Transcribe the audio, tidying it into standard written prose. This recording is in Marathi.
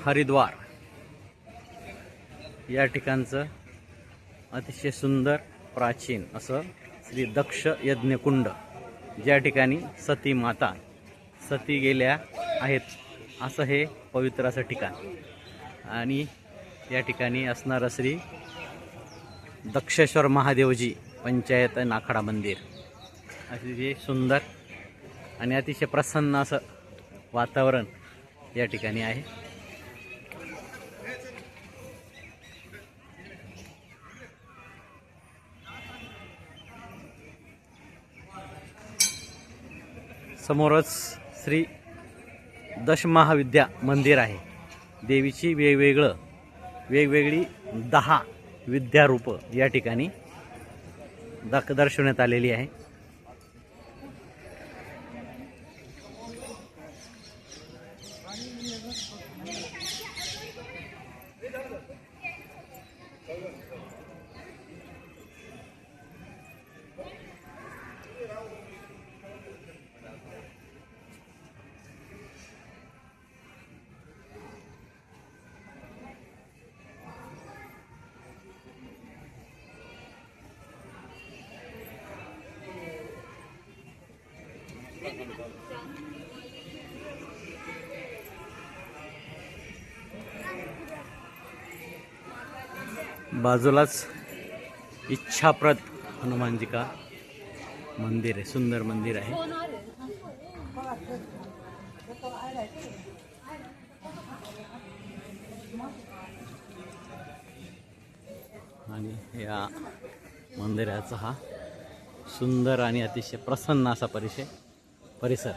हरिद्वार या ठिकाणचं अतिशय सुंदर प्राचीन असं श्री दक्ष यज्ञकुंड, ज्या ठिकाणी सती माता सती गेल्या आहेत असं हे पवित्र असं ठिकाण. आणि या ठिकाणी असणारं श्री दक्षेश्वर महादेवजी पंचायत नाखडा मंदिर, अतिशय सुंदर आणि अतिशय प्रसन्न असं वातावरण या ठिकाणी आहे. समोरच श्री दशमहाविद्या मंदिर आहे. देवीची वेगवेगळी 10 विद्यारूप या ठिकाणी दर्शवण्यात आलेली आहे. बाजूलाच इच्छाप्रद हनुमानजी का मंदिर आहे, सुंदर मंदिर आहे. आणि या मंदिराचा हा सुंदर आणि अतिशय प्रसन्न असा परिसर